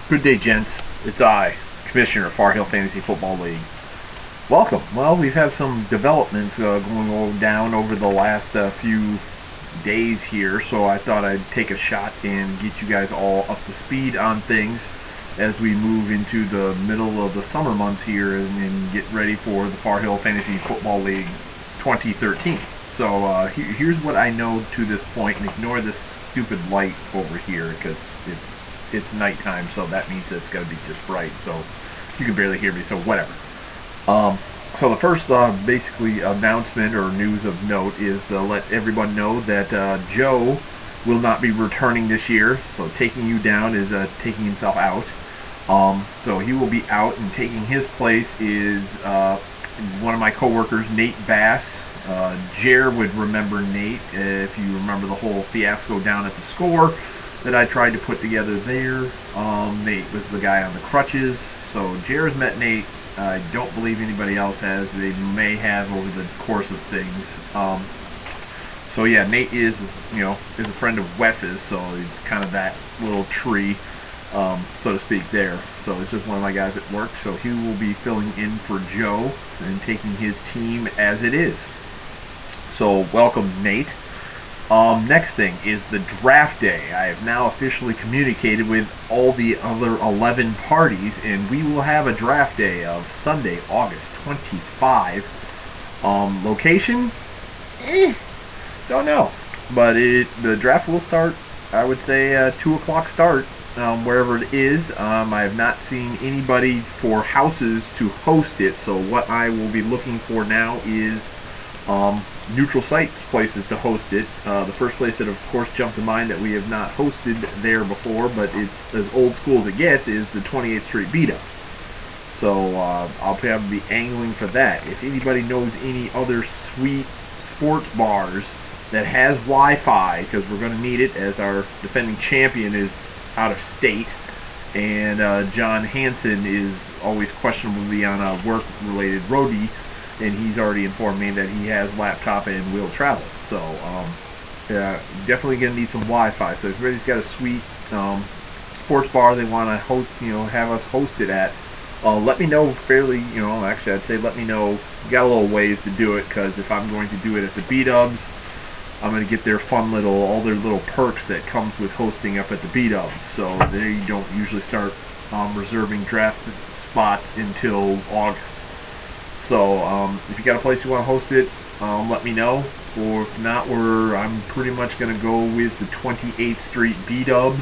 Good day, gents. It's I, Commissioner of Far Hill Fantasy Football League. Welcome. Well, we've had some developments going down over the last few days here, so I thought I'd take a shot and get you guys all up to speed on things as we move into the middle of the summer months here and get ready for the Far Hill Fantasy Football League 2013. So here's what I know to this point, and ignore this stupid light over here because it's nighttime, so that means it's going to be just bright, so you can barely hear me, so whatever. So the first basically announcement or news of note is to let everyone know that Joe will not be returning this year, so taking you down is taking himself out. So he will be out, and taking his place is one of my coworkers, Nate Bass. Jer would remember Nate if you remember the whole fiasco down at the Score that I tried to put together there. Nate was the guy on the crutches, so Jer's met Nate. I don't believe anybody else has. They may have over the course of things. So yeah, Nate is a friend of Wes's, so it's kind of that little tree, so to speak, there. So it's just one of my guys at work, so he will be filling in for Joe and taking his team as it is. So welcome, Nate. Next thing is the draft day. I have now officially communicated with all the other 11 parties, and we will have a draft day of Sunday, August 25. Location? Don't know. But the draft will start, I would say, 2 o'clock start, wherever it is. I have not seen anybody for houses to host it, so what I will be looking for now is neutral sites places to host it. The first place that of course jumped to mind that we have not hosted there before, but it's as old school as it gets, is the 28th Street Beat-Up. So I'll probably be angling for that. If anybody knows any other sweet sports bars that has Wi-Fi, because we're going to need it as our defending champion is out of state, and John Hansen is always questionably on a work-related roadie, and he's already informed me that he has laptop and will travel. So yeah, definitely gonna need some Wi-Fi. So if anybody's got a sweet sports bar they want to host, have us host it at, let me know fairly. Actually, I'd say let me know. You got a little ways to do it, because if I'm going to do it at the B-Dubs, I'm going to get their fun all their little perks that comes with hosting up at the B-Dubs. So they don't usually start reserving draft spots until August. So if you got a place you want to host it, let me know. Or if not, I'm pretty much going to go with the 28th Street B-Dubs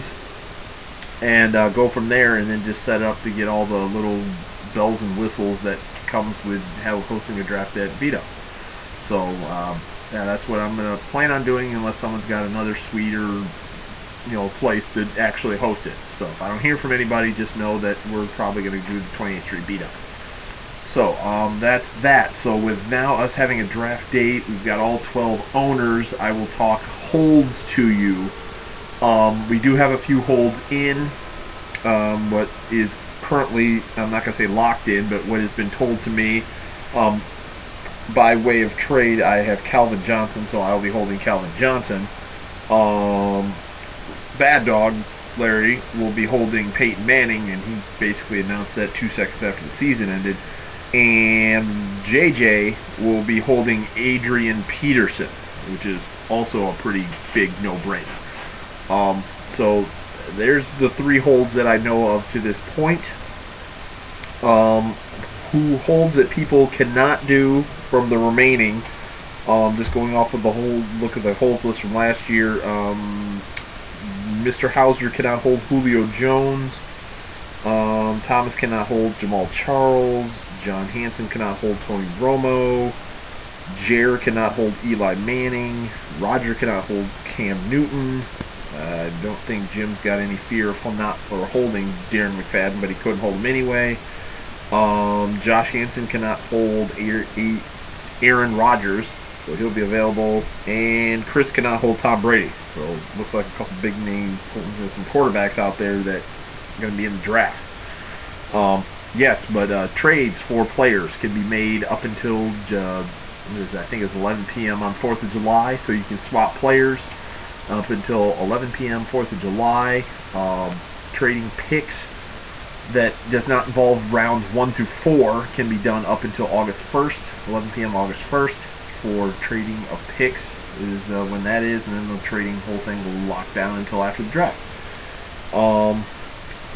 and go from there, and then just set up to get all the little bells and whistles that comes with hosting a draft at B-Dubs. So yeah, that's what I'm going to plan on doing, unless someone's got another sweeter place to actually host it. So if I don't hear from anybody, just know that we're probably going to do the 28th Street Beat-Up. So that's that. So with now us having a draft date, we've got all 12 owners. I will talk holds to you. We do have a few holds in. What is currently, I'm not going to say locked in, but what has been told to me by way of trade, I have Calvin Johnson, so I'll be holding Calvin Johnson. Bad Dog Larry will be holding Peyton Manning, and he basically announced that 2 seconds after the season ended. And JJ will be holding Adrian Peterson, which is also a pretty big no-brainer. So there's the 3 holds that I know of to this point. Who holds that people cannot do from the remaining, just going off of the whole look at the holds list from last year. Mr. Hauser cannot hold Julio Jones. Thomas cannot hold Jamal Charles. John Hansen cannot hold Tony Romo. Jer cannot hold Eli Manning. Roger cannot hold Cam Newton. I don't think Jim's got any fear of holding Darren McFadden, but he couldn't hold him anyway. Josh Hansen cannot hold Aaron Rodgers, so he'll be available. And Chris cannot hold Tom Brady. So looks like a couple big names, some quarterbacks out there that are going to be in the draft. Yes, but trades for players can be made up until I think it's 11 p.m. on 4th of July, so you can swap players up until 11 p.m. 4th of July. Trading picks that does not involve rounds 1 through 4 can be done up until August 1st, 11 p.m. August 1st, for trading of picks is when that is, and then the trading whole thing will lock down until after the draft.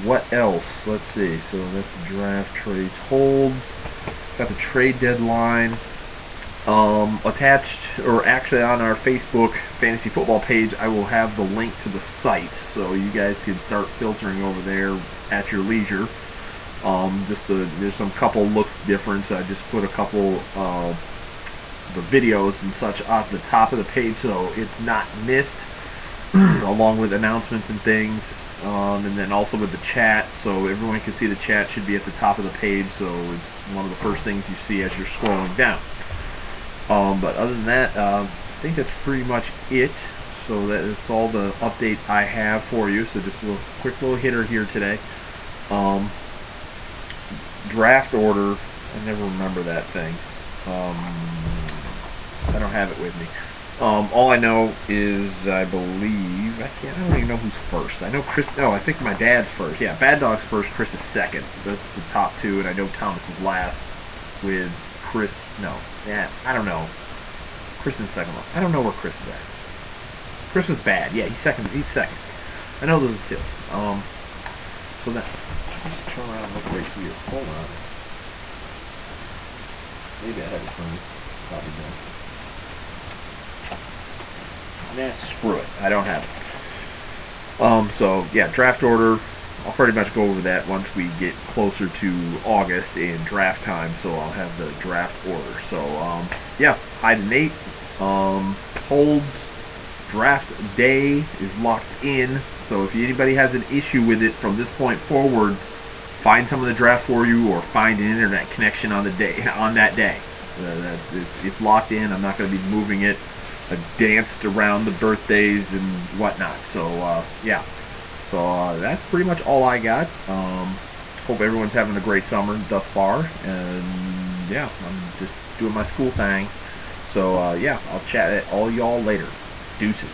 What else? Let's see. So that's draft, trades, holds. Got the trade deadline. Attached, or actually on our Facebook fantasy football page, I will have the link to the site, so you guys can start filtering over there at your leisure. There's some couple looks different, so I just put a couple the videos and such at the top of the page, so it's not missed, along with announcements and things, and then also with the chat, so everyone can see the chat. Should be at the top of the page, so it's one of the first things you see as you're scrolling down. But other than that, I think that's pretty much it. So that's all the update I have for you. So just a quick little hitter here today. Draft order, I never remember that thing. I don't have it with me. All I know is, I believe, I don't even know who's first. I know Chris, no, I think my dad's first. Yeah, Bad Dog's first, Chris is second. That's the top two, and I know Thomas is last with Chris, no, yeah, I don't know. Chris is second. I don't know where Chris is at. Chris was bad. Yeah, he's second. I know those two. So that, just turn around and look right here. Hold on. Maybe I have it from, probably don't. Nah, screw it. I don't have it. So yeah, draft order. I'll pretty much go over that once we get closer to August and draft time, so I'll have the draft order. So, yeah, Hyde and Nate, holds, draft day is locked in, so if anybody has an issue with it from this point forward, find some of the draft for you, or find an internet connection on that day. It's locked in. I'm not going to be moving it. I danced around the birthdays and whatnot, so, yeah. So that's pretty much all I got. Hope everyone's having a great summer thus far, and yeah, I'm just doing my school thing. So yeah, I'll chat at all y'all later. Deuces.